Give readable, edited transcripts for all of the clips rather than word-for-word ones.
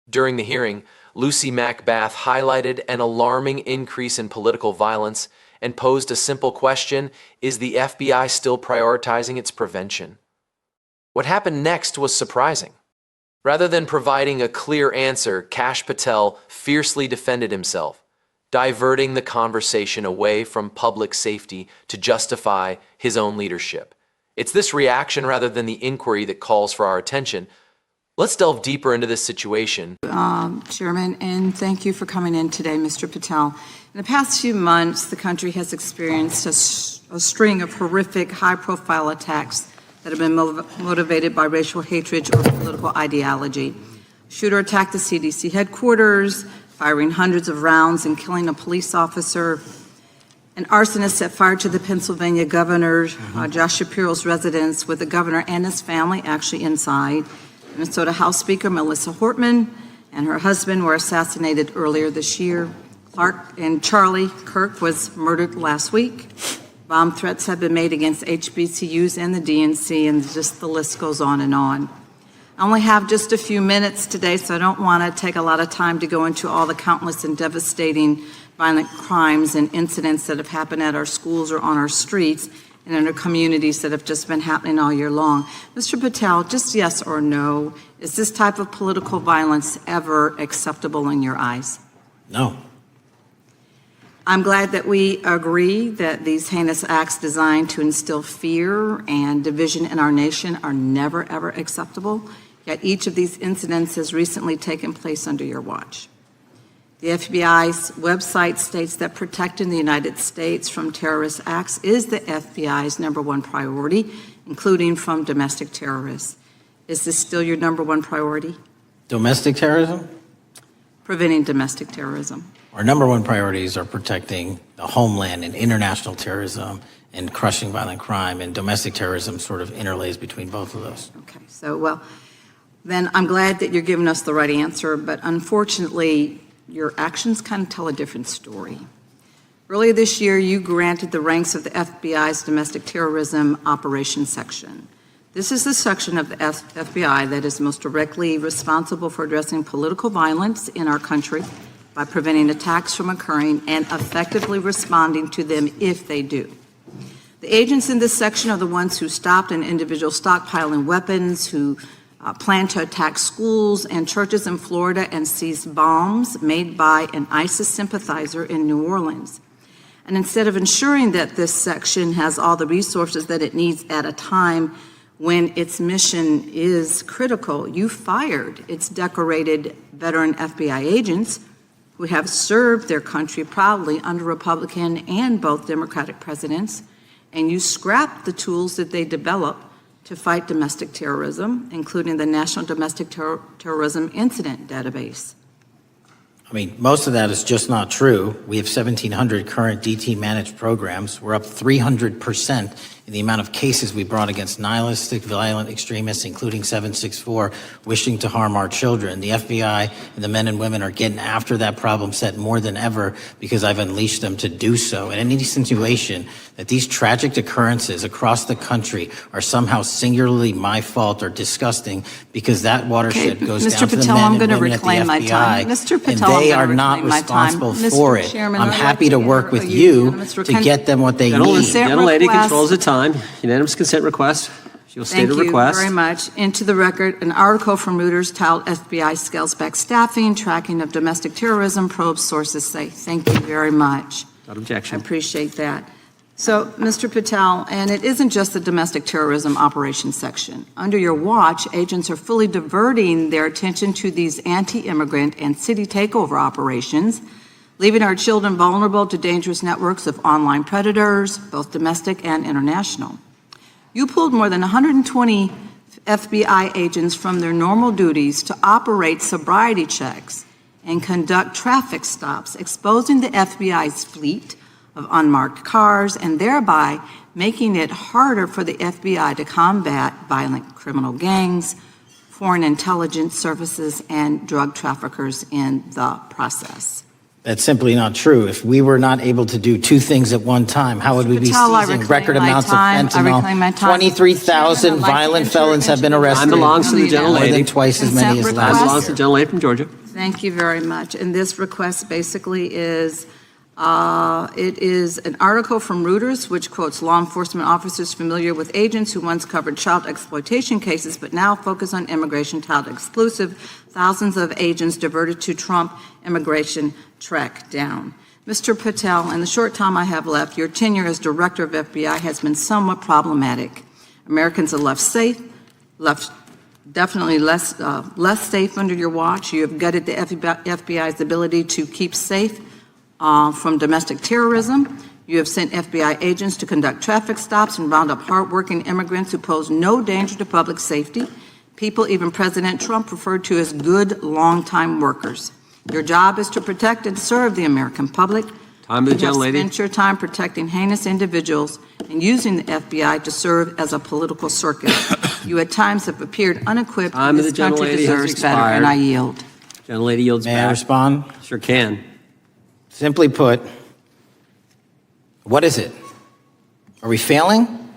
During the hearing, Lucy McBath highlighted an alarming increase in political violence and posed a simple question: is the FBI still prioritizing its prevention? What happened next was surprising. Rather than providing a clear answer, Kash Patel fiercely defended himself, diverting the conversation away from public safety to justify his own leadership. It's this reaction rather than the inquiry that calls for our attention. Let's delve deeper into this situation. Chairman, and thank you for coming in today, Mr. Patel. In the past few months, the country has experienced a string of horrific, high-profile attacks that have been motivated by racial hatred or political ideology. A shooter attacked the CDC headquarters, firing hundreds of rounds and killing a police officer. An arsonist set fire to the Pennsylvania governor, Josh Shapiro's residence, with the governor and his family actually inside. Minnesota House Speaker Melissa Hortman and her husband were assassinated earlier this year. Clark and Charlie Kirk was murdered last week. Bomb threats have been made against HBCUs and the DNC, and just the list goes on and on. I only have just a few minutes today, so I don't want to take a lot of time to go into all the countless and devastating violent crimes and incidents that have happened at our schools or on our streets and in our communities that have just been happening all year long. Mr. Patel, just yes or no, is this type of political violence ever acceptable in your eyes? No. I'm glad that we agree that these heinous acts designed to instill fear and division in our nation are never, ever acceptable. Yet each of these incidents has recently taken place under your watch. The FBI's website states that protecting the United States from terrorist acts is the FBI's #1 priority, including from domestic terrorists. Is this still your #1 priority? Domestic terrorism? Preventing domestic terrorism. Our #1 priorities are protecting the homeland and international terrorism and crushing violent crime, and domestic terrorism sort of interlays between both of those. Okay, so well, then I'm glad that you're giving us the right answer, but unfortunately, your actions kind of tell a different story. Earlier this year, you granted the ranks of the FBI's Domestic Terrorism Operations Section. This is the section of the FBI that is most directly responsible for addressing political violence in our country by preventing attacks from occurring and effectively responding to them if they do. The agents in this section are the ones who stopped an individual stockpiling weapons, who planned to attack schools and churches in Florida and seized bombs made by an ISIS sympathizer in New Orleans. And instead of ensuring that this section has all the resources that it needs at a time when its mission is critical, you fired its decorated veteran FBI agents who have served their country proudly under Republican and both Democratic presidents, and you scrapped the tools that they developed to fight domestic terrorism, including the National Domestic Terrorism Incident Database. I mean, most of that is just not true. We have 1,700 current DT managed programs. We're up 300% in the amount of cases we brought against nihilistic, violent extremists, including 764, wishing to harm our children. The FBI and the men and women are getting after that problem set more than ever because I've unleashed them to do so. And any insinuation that these tragic occurrences across the country are somehow singularly my fault or disgusting because that watershed goes Mr. down to the Patel, men I'm and going to women at the reclaim my time. FBI, Mr. Patel, and they I'm are going to not reclaim my time. responsible Mr. for it. Chairman, I'm I'd happy like to to work with enter a you unanimous to get them what they need. Gentlelady, request. controls the time. Unanimous consent request. She will state a request. Thank you very much. Into the record, an article from Reuters titled FBI Scales Back Staffing, Tracking of Domestic Terrorism, Probes Sources Say. Thank you very much. Without objection. I appreciate that. So, Mr. Patel, and it isn't just the domestic terrorism operations section. Under your watch, agents are fully diverting their attention to these anti-immigrant and city takeover operations, leaving our children vulnerable to dangerous networks of online predators, both domestic and international. You pulled more than 120 FBI agents from their normal duties to operate sobriety checks and conduct traffic stops, exposing the FBI's fleet of unmarked cars and thereby making it harder for the FBI to combat violent criminal gangs, foreign intelligence services, and drug traffickers in the process. That's simply not true. If we were not able to do two things at one time, how would we be Patel, I seizing reclaim record my amounts of time. I reclaim my fentanyl? time. 23,000 Chairman, I'd like to violent enter felons have been into the arrested. Time belongs to the gentlelady. More than twice as many as Consent last Time request. belongs to the gentlelady from Georgia. Thank you very much. And this request basically is, it is an article from Reuters, which quotes law enforcement officers familiar with agents who once covered child exploitation cases, but now focus on immigration child exclusive. Thousands of agents diverted to Trump immigration track down. Mr. Patel, in the short time I have left, your tenure as director of FBI has been somewhat problematic. Americans are left definitely less safe under your watch. You have gutted the FBI's ability to keep safe from domestic terrorism. You have sent FBI agents to conduct traffic stops and round up hardworking immigrants who pose no danger to public safety. People even President Trump referred to as good longtime workers. Your job is to protect and serve the American public. Time to the You have gentlelady. spent your time protecting heinous individuals and using the FBI to serve as a political circus. You at times have appeared unequipped. Time to This the country gentlelady has deserves better, and expired. I yield. Gentlelady yields May I back. respond? Sure can. Simply put, what is it? Are we failing?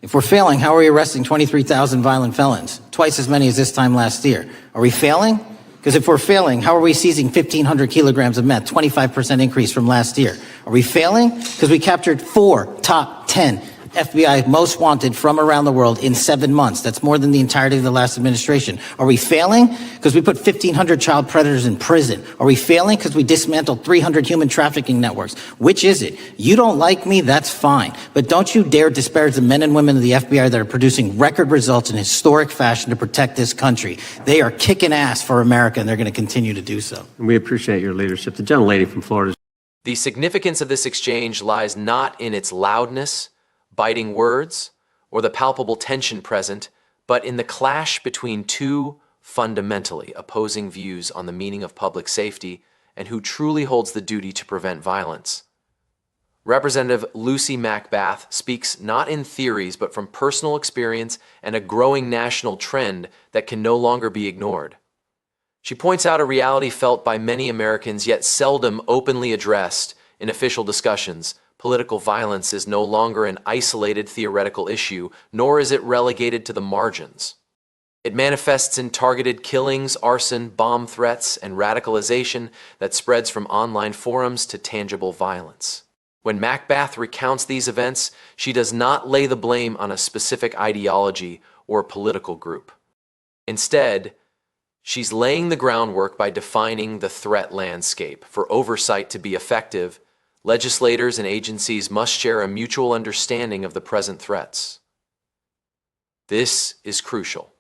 If we're failing, how are we arresting 23,000 violent felons? Twice as many as this time last year. Are we failing? Because if we're failing, how are we seizing 1,500 kilograms of meth, 25% increase from last year? Are we failing? Because we captured 4 top 10 FBI most wanted from around the world in 7 months. That's more than the entirety of the last administration. Are we failing? Because we put 1,500 child predators in prison. Are we failing? Because we dismantled 300 human trafficking networks. Which is it? You don't like me, that's fine. But don't you dare disparage the men and women of the FBI that are producing record results in historic fashion to protect this country. They are kicking ass for America, and they're going to continue to do so. And we appreciate your leadership. The gentlelady from Florida. The significance of this exchange lies not in its loudness, biting words, or the palpable tension present, but in the clash between two fundamentally opposing views on the meaning of public safety and who truly holds the duty to prevent violence. Representative Lucy McBath speaks not in theories but from personal experience and a growing national trend that can no longer be ignored. She points out a reality felt by many Americans yet seldom openly addressed in official discussions. Political violence is no longer an isolated theoretical issue, nor is it relegated to the margins. It manifests in targeted killings, arson, bomb threats, and radicalization that spreads from online forums to tangible violence. When McBath recounts these events, she does not lay the blame on a specific ideology or political group. Instead, she's laying the groundwork by defining the threat landscape. For oversight to be effective, legislators and agencies must share a mutual understanding of the present threats. This is crucial,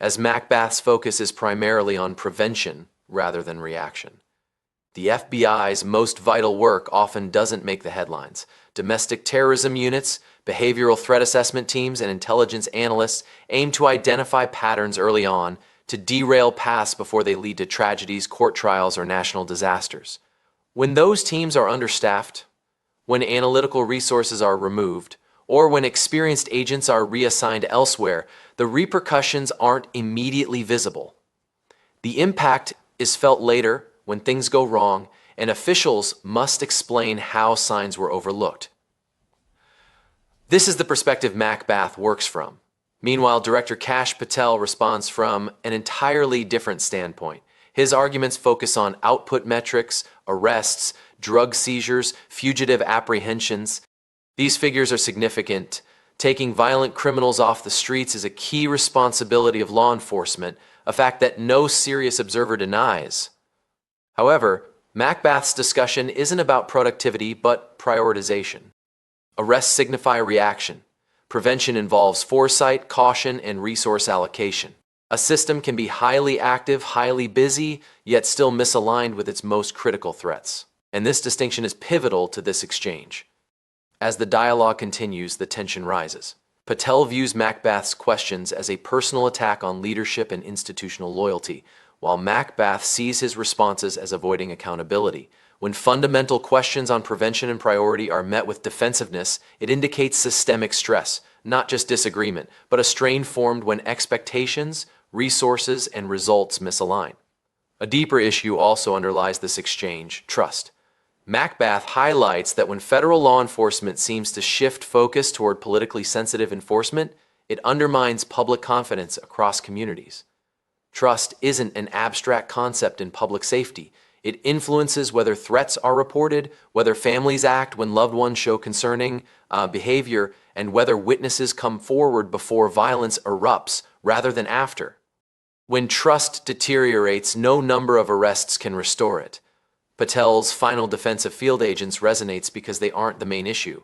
as McBath's focus is primarily on prevention rather than reaction. The FBI's most vital work often doesn't make the headlines. Domestic terrorism units, behavioral threat assessment teams, and intelligence analysts aim to identify patterns early on to derail paths before they lead to tragedies, court trials, or national disasters. When those teams are understaffed, when analytical resources are removed, or when experienced agents are reassigned elsewhere, the repercussions aren't immediately visible. The impact is felt later when things go wrong, and officials must explain how signs were overlooked. This is the perspective McBath works from. Meanwhile, Director Kash Patel responds from an entirely different standpoint. His arguments focus on output metrics, arrests, drug seizures, fugitive apprehensions. These figures are significant. Taking violent criminals off the streets is a key responsibility of law enforcement, a fact that no serious observer denies. However, McBath's discussion isn't about productivity but prioritization. Arrests signify reaction. Prevention involves foresight, caution, and resource allocation. A system can be highly active, highly busy, yet still misaligned with its most critical threats. And this distinction is pivotal to this exchange. As the dialogue continues, the tension rises. Patel views McBath's questions as a personal attack on leadership and institutional loyalty, while McBath sees his responses as avoiding accountability. When fundamental questions on prevention and priority are met with defensiveness, it indicates systemic stress, not just disagreement, but a strain formed when expectations, resources, and results misalign. A deeper issue also underlies this exchange: trust. McBath highlights that when federal law enforcement seems to shift focus toward politically sensitive enforcement, it undermines public confidence across communities. Trust isn't an abstract concept in public safety. It influences whether threats are reported, whether families act when loved ones show concerning behavior, and whether witnesses come forward before violence erupts rather than after. When trust deteriorates, no number of arrests can restore it. Patel's final defense of field agents resonates because they aren't the main issue.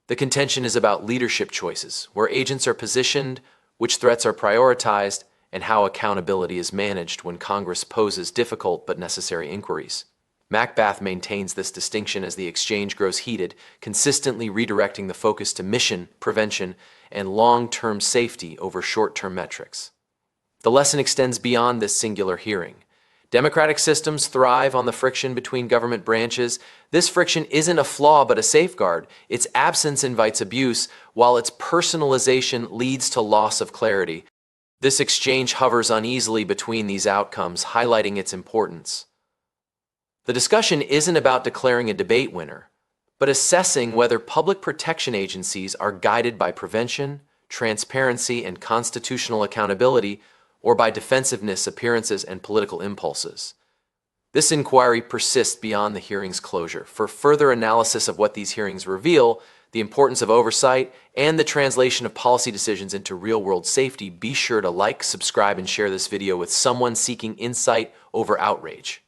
The contention is about leadership choices, where agents are positioned, which threats are prioritized, and how accountability is managed when Congress poses difficult but necessary inquiries. McBath maintains this distinction as the exchange grows heated, consistently redirecting the focus to mission, prevention, and long-term safety over short-term metrics. The lesson extends beyond this singular hearing. Democratic systems thrive on the friction between government branches. This friction isn't a flaw but a safeguard. Its absence invites abuse, while its personalization leads to loss of clarity. This exchange hovers uneasily between these outcomes, highlighting its importance. The discussion isn't about declaring a debate winner, but assessing whether public protection agencies are guided by prevention, transparency, and constitutional accountability, or by defensiveness, appearances, and political impulses. This inquiry persists beyond the hearing's closure. For further analysis of what these hearings reveal, the importance of oversight, and the translation of policy decisions into real-world safety, be sure to like, subscribe, and share this video with someone seeking insight over outrage.